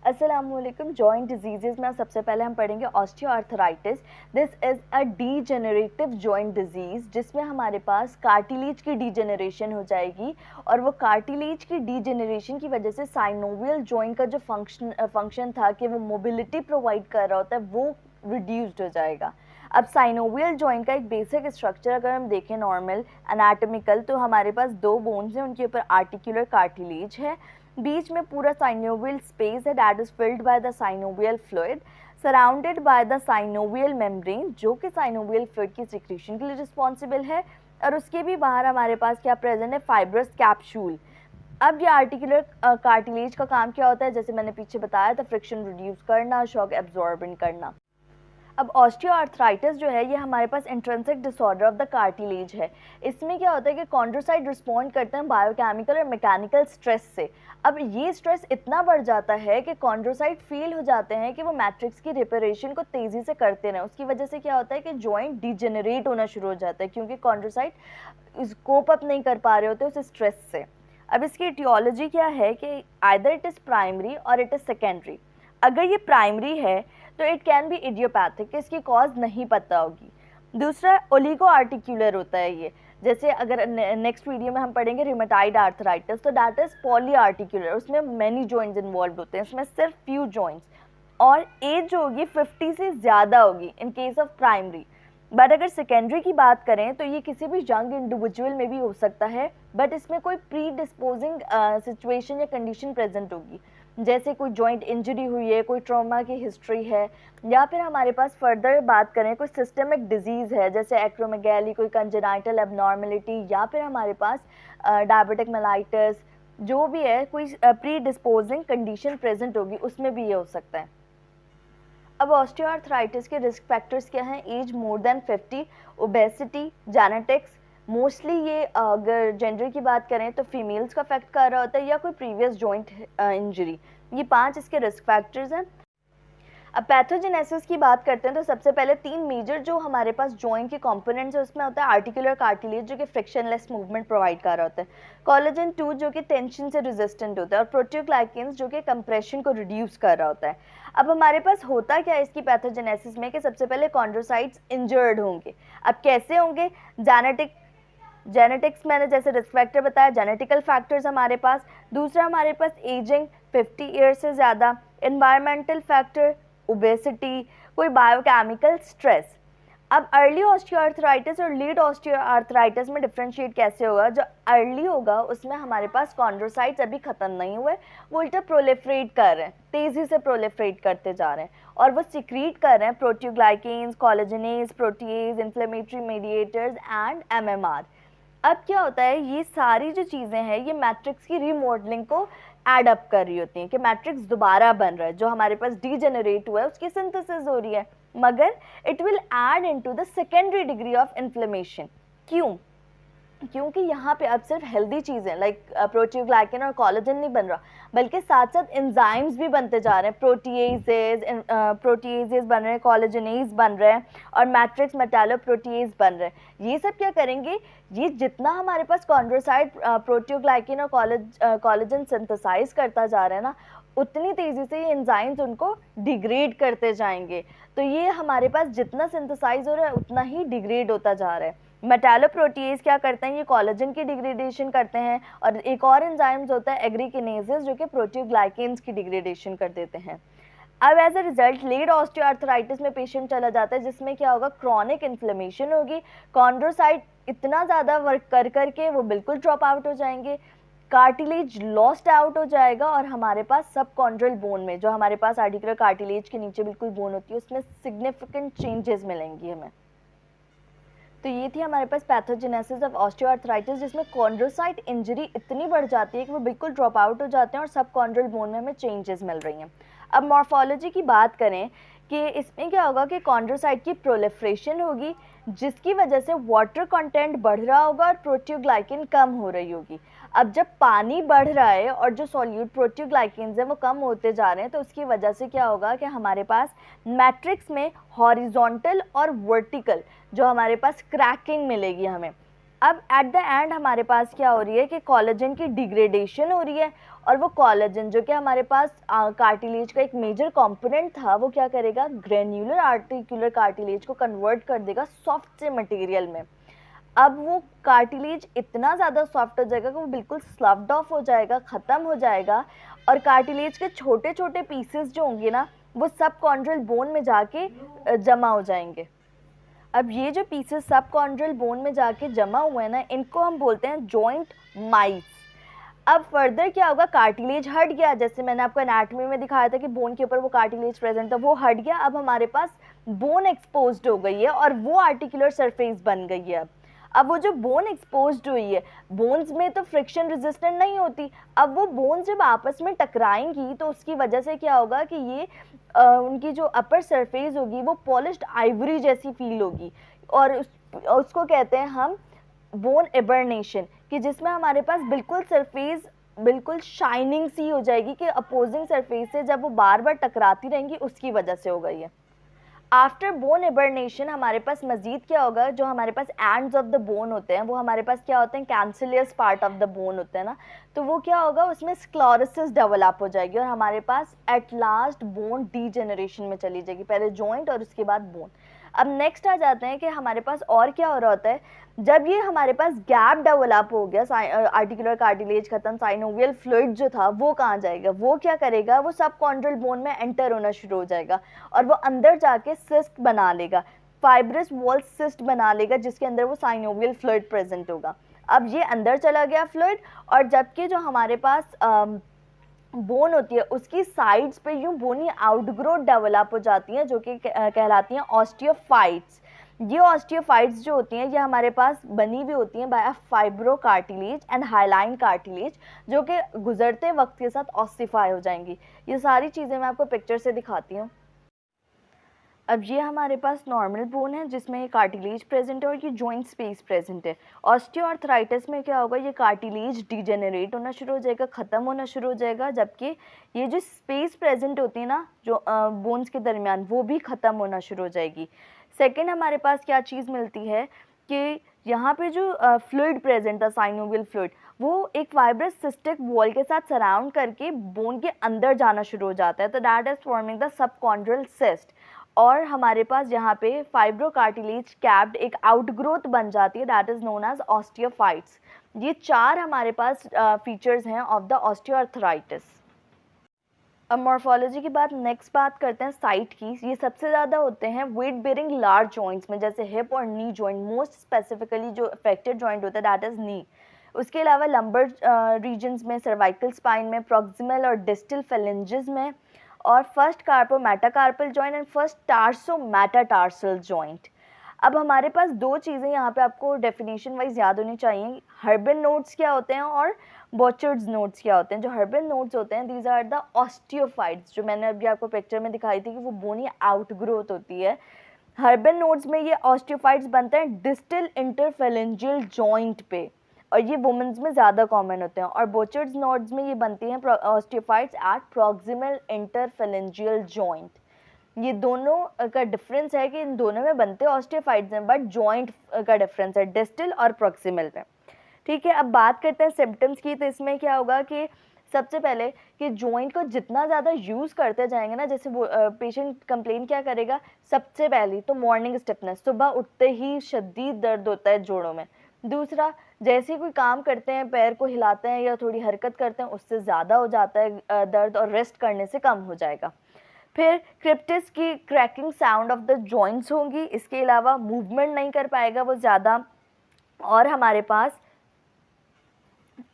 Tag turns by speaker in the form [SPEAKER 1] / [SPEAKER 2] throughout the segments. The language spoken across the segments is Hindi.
[SPEAKER 1] अस्सलामुअलैकुम। जॉइंट डिजीजेज में सबसे पहले हम पढ़ेंगे osteoarthritis. This is a degenerative joint disease जिसमें हमारे पास कार्टिलेज की डीजेनरेशन हो जाएगी और वो कार्टिलेज की डीजेनरेशन की वजह से साइनोवियल जॉइंट का जो फंक्शन था कि वो मोबिलिटी प्रोवाइड कर रहा होता है वो रिड्यूस्ड हो जाएगा। अब साइनोवियल जॉइंट का एक बेसिक स्ट्रक्चर अगर हम देखें नॉर्मल एनाटॉमिकल, तो हमारे पास दो बोन्स हैं, उनके ऊपर आर्टिकुलर कार्टिलेज है, बीच में पूरा साइनोवियल स्पेस है that is filled by the synovial fluid, surrounded by the synovial membrane जो कि साइनोवियल फ्लूइड की सिक्रीशन के लिए रिस्पॉन्सिबल है, और उसके भी बाहर हमारे पास क्या प्रेजेंट है, फाइब्रस कैप्सूल। अब ये आर्टिकुलर कार्टिलेज का काम क्या होता है, जैसे मैंने पीछे बताया था, फ्रिक्शन रिड्यूस करना, शॉक एब्जॉर्बेंट करना। अब ऑस्टियोआर्थराइटिस जो है ये हमारे पास intrinsic disorder of the cartilage है। इसमें क्या होता है कि कॉन्ड्रोसाइट रिस्पॉन्ड करते हैं बायोकेमिकल और मैकेनिकल स्ट्रेस से। अब ये स्ट्रेस इतना बढ़ जाता है कि कॉन्ड्रोसाइट फील हो जाते हैं कि वो मैट्रिक्स की रिपेरेशन को तेज़ी से करते रहें। उसकी वजह से क्या होता है कि जॉइंट डिजेनरेट होना शुरू हो जाता है क्योंकि कॉन्ड्रोसाइट कोप अप नहीं कर पा रहे होते उस स्ट्रेस से। अब इसकी इटियोलॉजी क्या है कि आइदर इट इज़ प्राइमरी और इट इज़ सेकेंडरी। अगर ये प्राइमरी है तो इट कैन बी इडियोपैथिक, इसकी कॉज नहीं पता होगी। दूसरा ओलिगो आर्टिकुलर होता है ये, जैसे अगर नेक्स्ट वीडियो में हम पढ़ेंगे रिमेटाइड आर्थराइटिस, तो दैट इज पॉली आर्टिकुलर, उसमें मैनी जॉइंट्स इन्वॉल्व होते हैं, इसमें सिर्फ फ्यू जॉइंट्स, और एज जो होगी 50 से ज़्यादा होगी in case of primary. But अगर सेकेंडरी की बात करें तो ये किसी भी यंग इंडिविजुअल में भी हो सकता है, बट इसमें कोई प्री डिस्पोजिंग सिचुएशन या कंडीशन प्रेजेंट होगी, जैसे कोई जॉइंट इंजरी हुई है, कोई ट्रॉमा की हिस्ट्री है, या फिर हमारे पास फर्दर बात करें कोई सिस्टमिक डिजीज़ है जैसे एक्रोमेगैली, कोई कंजेनाइटल एबनॉर्मलिटी, या फिर हमारे पास डायबिटिक मेलाइटिस, जो भी है कोई प्री डिस्पोजिंग कंडीशन प्रेजेंट होगी उसमें भी ये हो सकता है। अब ऑस्टियोआर्थराइटिस के रिस्क फैक्टर्स क्या हैं, age more than 50, obesity, genetics, mostly ये अगर जेंडर की बात करें तो फीमेल्स का अफेक्ट कर रहा होता है, या कोई प्रीवियस जॉइंट इंजरी, ये 5 इसके रिस्क फैक्टर्स हैं। अब पैथोजेनेसिस की बात करते हैं तो सबसे पहले 3 मेजर जो हमारे पास जॉइंट के कंपोनेंट्स है उसमें होता है आर्टिकुलर कार्टिलेज जो कि फ्रिक्शनलेस मूवमेंट प्रोवाइड कर रहा होता है, कोलेजन 2 जो कि टेंशन से रेजिस्टेंट होता है, और प्रोटियोग्लाइकेंस जो कि कंप्रेशन को रिड्यूस कर रहा होता है। अब हमारे पास होता क्या है इसकी पैथोजेनेसिस में कि सबसे पहले कॉन्ड्रोसाइट्स इंजर्ड होंगे। अब कैसे होंगे, जेनेटिक्स मैंने जैसे रिस्क फैक्टर बताया, जेनेटिकल फैक्टर्स हमारे पास, दूसरा हमारे पास एजिंग 50 ईयर्स से ज़्यादा, एनवायरमेंटल फैक्टर, ओबेसिटी, कोई बायोकेमिकल स्ट्रेस। अब अर्ली ऑस्टियोआर्थराइटिस और लेट ऑस्टियोआर्थराइटिस में डिफ्रेंशिएट कैसे होगा, जो अर्ली होगा उसमें हमारे पास कॉन्ड्रोसाइट्स अभी ख़त्म नहीं हुए, वो उल्टा प्रोलिफरेट कर रहे हैं, तेज़ी से प्रोलिफरेट करते जा रहे हैं, और वो सिक्रीट कर रहे हैं proteoglycans, collagenase, protease, inflammatory mediators and MMR. अब क्या होता है, ये सारी जो चीज़ें हैं ये मैट्रिक्स की रीमॉडलिंग को एड अप कर रही होती हैं कि मैट्रिक्स दोबारा बन रहा है, जो हमारे पास डीजेनरेट हुआ है उसकी सिंथेसिस हो रही है, मगर it will add into the secondary degree of inflammation. क्यों? क्योंकि यहाँ पे अब सिर्फ हेल्दी चीज़ें लाइक प्रोटियोग्लाइकेन और कोलेजन नहीं बन रहा, बल्कि साथ साथ एंजाइम्स भी बनते जा रहे हैं, प्रोटीएजेज बन रहे हैं, कोलेजनेज बन रहे हैं, और मैट्रिक्स मेटालोप्रोटीएज बन रहे हैं। ये सब क्या करेंगे, ये जितना हमारे पास कॉन्ड्रोसाइट प्रोटियोग्लाइकेन और कोलेजन सिंथेसाइज करता जा रहा है ना, उतनी तेज़ी से ये एंजाइम्स उनको डिग्रेड करते जाएंगे। तो ये हमारे पास जितना सिंथेसाइज हो रहा है उतना ही डिग्रेड होता जा रहा है। मेटालोप्रोटीएज क्या करते हैं, ये कोलेजन की डिग्रेडेशन करते हैं, और एक और एंजाइम्स होता है एग्रीकिनेजेस जो कि प्रोटियोग्लाइकेन्स की डिग्रेडेशन कर देते हैं। अब as a result late osteoarthritis में पेशेंट चला जाता है जिसमें क्या होगा, क्रॉनिक इन्फ्लेमेशन होगी, कॉन्ड्रोसाइट इतना ज़्यादा वर्क कर करके वो बिल्कुल ड्रॉप आउट हो जाएंगे, कार्टिलेज लॉस्ट आउट हो जाएगा, और हमारे पास सब कॉन्ड्रल बोन में जो हमारे पास आर्टिकुलर कार्टिलेज के नीचे बिल्कुल बोन होती है उसमें सिग्निफिकेंट चेंजेस मिलेंगी हमें। तो ये थी हमारे पास पैथोजेनेसिस ऑफ ऑस्टियोआर्थराइटिस, जिसमें कॉन्ड्रोसाइट इंजरी इतनी बढ़ जाती है कि वो बिल्कुल ड्रॉप आउट हो जाते हैं और सब कॉन्ड्रल बोन में हमें चेंजेस मिल रही हैं। अब मॉर्फोलॉजी की बात करें कि इसमें क्या होगा कि कॉन्ड्रोसाइट की प्रोलिफरेशन होगी जिसकी वजह से वाटर कंटेंट बढ़ रहा होगा और प्रोटियोग्लाइकेन कम हो रही होगी। अब जब पानी बढ़ रहा है और जो सॉल्यूट प्रोटियोग्लाइकेन्स हैं वो कम होते जा रहे हैं, तो उसकी वजह से क्या होगा कि हमारे पास मैट्रिक्स में हॉरिजॉन्टल और वर्टिकल जो हमारे पास क्रैकिंग मिलेगी हमें। अब एट द एंड हमारे पास क्या हो रही है कि कोलेजन की डिग्रेडेशन हो रही है, और वो कोलेजन जो कि हमारे पास कार्टिलेज का एक मेजर कंपोनेंट था, वो क्या करेगा, ग्रेन्युलर आर्टिकुलर कार्टिलेज को कन्वर्ट कर देगा सॉफ्ट से मटेरियल में। अब वो कार्टिलेज इतना ज़्यादा सॉफ्ट हो जाएगा कि वो बिल्कुल स्लफ्ड ऑफ हो जाएगा, ख़त्म हो जाएगा, और कार्टिलेज के छोटे छोटे पीसेस जो होंगे ना, वो सब कॉन्ड्रल बोन में जाके जमा हो जाएंगे। अब ये जो पीसेस सब कॉन्ड्रल बोन में जाके जमा हुए हैं ना, इनको हम बोलते हैं जॉइंट माइस। अब फर्दर क्या होगा, कार्टिलेज हट गया, जैसे मैंने आपको एनाटॉमी में दिखाया था कि बोन के ऊपर वो कार्टिलेज प्रेजेंट था, वो हट गया। अब हमारे पास बोन एक्सपोज्ड हो गई है और वो आर्टिकुलर सरफेस बन गई है। अब वो जो बोन एक्सपोज्ड हुई है, बोन्स में तो फ्रिक्शन रेजिस्टेंट नहीं होती, अब वो बोन्स जब आपस में टकराएंगी तो उसकी वजह से क्या होगा कि ये उनकी जो अपर सरफेस होगी वो पॉलिश्ड आइवरी जैसी फील होगी, और उसको कहते हैं हम बोन एबर्नेशन, कि जिसमें हमारे पास बिल्कुल सरफेस बिल्कुल शाइनिंग सी हो जाएगी कि अपोजिंग सरफेस से जब वो बार बार टकराती रहेंगी उसकी वजह से हो गई है। आफ्टर बोन एबर्नेशन हमारे पास मजीद क्या होगा, जो हमारे पास एंड्स ऑफ द बोन होते हैं वो हमारे पास क्या होते हैं, कैंसिलियस पार्ट ऑफ द बोन होते हैं ना, तो वो क्या होगा, उसमें स्क्लेरोसिस डेवलप हो जाएगी और हमारे पास एट लास्ट बोन डीजेनरेशन में चली जाएगी, पहले जॉइंट और उसके बाद बोन। अब नेक्स्ट आ जाते हैं कि हमारे पास और क्या हो रहा होता है, जब ये हमारे पास गैप डेवलप हो गया, आर्टिकुलर कार्टिलेज खत्म, साइनोवियल फ्लूइड जो था वो कहाँ जाएगा, वो क्या करेगा, वो सब कॉन्ड्रल बोन में एंटर होना शुरू हो जाएगा और वो अंदर जाके सिस्ट बना लेगा, फाइब्रस वॉल सिस्ट बना लेगा, जिसके अंदर वो साइनोवियल फ्लूइड प्रेजेंट होगा। अब ये अंदर चला गया फ्लूइड, और जबकि जो हमारे पास बोन होती है उसकी साइड्स पे यूं बोनी आउटग्रोथ डेवलप हो जाती हैं, जो कि कहलाती हैं ऑस्टियोफाइट्स। ये ऑस्टियोफाइट्स जो होती हैं ये हमारे पास बनी हुई होती हैं by fibro cartilage and hyaline cartilage, जो कि गुजरते वक्त के साथ ऑसिफाई हो जाएंगी। ये सारी चीज़ें मैं आपको पिक्चर से दिखाती हूँ। अब ये हमारे पास नॉर्मल बोन है जिसमें ये कार्टिलेज प्रेजेंट है और ये जॉइंट स्पेस प्रेजेंट है। ऑस्टियोआर्थराइटिस में क्या होगा, ये कार्टिलेज डिजेनरेट होना शुरू हो जाएगा, ख़त्म होना शुरू हो जाएगा, जबकि ये जो स्पेस प्रेजेंट होती है ना जो बोन्स के दरमियान, वो भी ख़त्म होना शुरू हो जाएगी। सेकेंड हमारे पास क्या चीज़ मिलती है कि यहाँ पे जो फ्लूइड प्रेजेंट था, साइनोवियल फ्लूइड, वो एक फाइब्रस सिस्टिक वॉल के साथ सराउंड करके बोन के अंदर जाना शुरू हो जाता है, तो that is forming the subchondral cyst. और हमारे पास यहाँ पे फाइब्रोकार्टिलेज कैप्ड एक आउटग्रोथ बन जाती है, that is known as osteophytes. ये चार हमारे पास फीचर्स हैं ऑफ द ऑस्टियोआर्थराइटिस। अब मॉर्फोलॉजी की बात नेक्स्ट बात करते हैं साइट की। ये सबसे ज़्यादा होते हैं वेट बेरिंग लार्ज जॉइंट्स में, जैसे हिप और नी जॉइंट, मोस्ट स्पेसिफिकली जो अफेक्टेड जॉइंट होता है दैट इज़ नी। उसके अलावा लंबर रीजन्स में, सर्वाइकल स्पाइन में, प्रॉक्सिमल और डिस्टल फेलेंजेस में, और first carpometacarpal joint and first tarsometatarsal joint. अब हमारे पास दो चीज़ें यहाँ पे आपको डेफिनेशन वाइज याद होनी चाहिए, हर्बन नोड्स क्या होते हैं और बॉचर्ड्स नोड्स क्या होते हैं। जो हर्बन नोड्स होते हैं दीज आर द ऑस्टियोफाइट्स, जो मैंने अभी आपको पिक्चर में दिखाई थी कि वो बोनी आउटग्रोथ होती है। हर्बन नोड्स में ये ऑस्टियोफाइट्स बनते हैं डिस्टल इंटरफेलेंजियल जॉइंट पे, और ये वुमेन्स में ज़्यादा कॉमन होते हैं। और बोचर्ड्स नोड्स में ये बनती हैं osteophytes at proximal interphalangeal joint. ये दोनों का डिफरेंस है कि इन दोनों में बनते ऑस्टियोफाइट्स हैं, बट जॉइंट का डिफरेंस है डिस्टल और प्रॉक्सिमल में। ठीक है, अब बात करते हैं सिम्टम्स की। तो इसमें क्या होगा कि सबसे पहले कि जॉइंट को जितना ज़्यादा यूज़ करते जाएंगे ना, जैसे वो पेशेंट कंप्लेन क्या करेगा, सबसे पहले तो मॉर्निंग स्टिफनेस, सुबह उठते ही शदीद दर्द होता है जोड़ों में। दूसरा, जैसे ही कोई काम करते हैं, पैर को हिलाते हैं या थोड़ी हरकत करते हैं, उससे ज़्यादा हो जाता है दर्द, और रेस्ट करने से कम हो जाएगा। फिर क्रिप्टिस की cracking sound of the joints होंगी। इसके अलावा मूवमेंट नहीं कर पाएगा वो ज़्यादा। और हमारे पास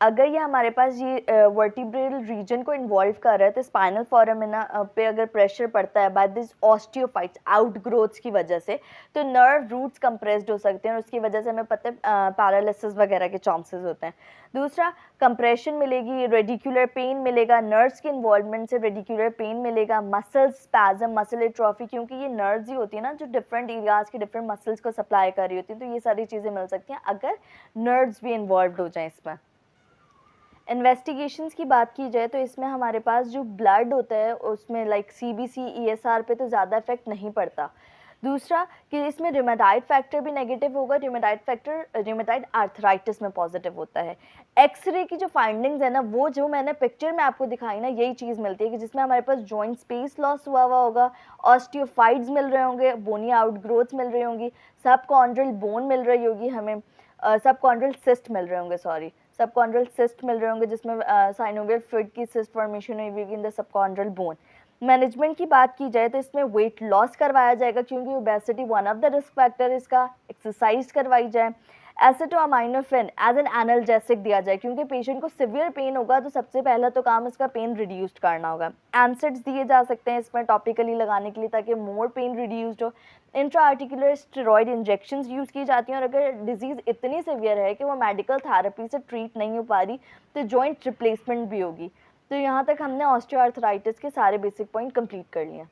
[SPEAKER 1] अगर ये हमारे पास ये वर्टिब्रल रीजन को इन्वॉल्व कर रहा है, तो स्पाइनल फोरामिना पे अगर प्रेशर पड़ता है बाय दिस ऑस्टियोफाइट्स आउटग्रोथ्स की वजह से, तो नर्व रूट्स कंप्रेस्ड हो सकते हैं और उसकी वजह से हमें पता है पैरालिसिस वगैरह के चांसेस होते हैं। दूसरा, कंप्रेशन मिलेगी, रेडिकुलर पेन मिलेगा, नर्व्स के इन्वॉल्वमेंट से रेडिकुलर पेन मिलेगा, मसल स्पैज़म, मसल एट्रोफी, क्योंकि ये नर्व्स ही होती है ना जो डिफरेंट एरियाज़ के डिफरेंट मसल्स को सप्लाई कर रही होती हैं, तो ये सारी चीज़ें मिल सकती हैं अगर नर्व्स भी इन्वॉल्व हो जाएँ इसमें। इन्वेस्टिगेशंस की बात की जाए तो इसमें हमारे पास जो ब्लड होता है उसमें लाइक CBC ESR पे तो ज़्यादा इफेक्ट नहीं पड़ता। दूसरा कि इसमें रिमेटाइड फैक्टर भी नेगेटिव होगा, रिमेटाइड फैक्टर रिमेटाइड आर्थराइटिस में पॉजिटिव होता है। एक्सरे की जो फाइंडिंग्स है ना, वो जो मैंने पिक्चर में आपको दिखाई ना, यही चीज़ मिलती है कि जिसमें हमारे पास जॉइंट स्पेस लॉस हुआ हुआ होगा, ऑस्टियोफाइट्स मिल रहे होंगे, बोनी आउटग्रोथ्स मिल रही होंगी, सबकॉन्ड्रल बोन मिल रही होगी हमें, सबकॉन्ड्रल सिस्ट मिल रहे होंगे, सॉरी सबकॉन्ड्रल सिस्ट मिल रहे होंगे, जिसमें साइनोवियल फ्लूइड की सिस्ट फॉर्मेशन हुई होगी इन द सबकॉन्ड्रल बोन। मैनेजमेंट की बात की जाए तो इसमें वेट लॉस करवाया जाएगा, क्योंकि obesity one of the risk factor, इसका एक्सरसाइज करवाई जाए। एसिटोअमाइनोफेन एज एन एनाल्जेसिक दिया जाए, क्योंकि पेशेंट को सिवियर पेन होगा तो सबसे पहला तो काम इसका पेन रिड्यूस्ड करना होगा। एनसेड्स दिए जा सकते हैं इसमें टॉपिकली लगाने के लिए, ताकि मोर पेन रिड्यूस्ड हो। Intra articular steroid injections use की जाती हैं, और अगर डिजीज़ इतनी सिवियर है कि वो मेडिकल थेरेपी से ट्रीट नहीं हो पा रही तो जॉइंट रिप्लेसमेंट भी होगी। तो यहाँ तक हमने ऑस्टियोआर्थराइटिस के सारे बेसिक पॉइंट कंप्लीट कर लिए।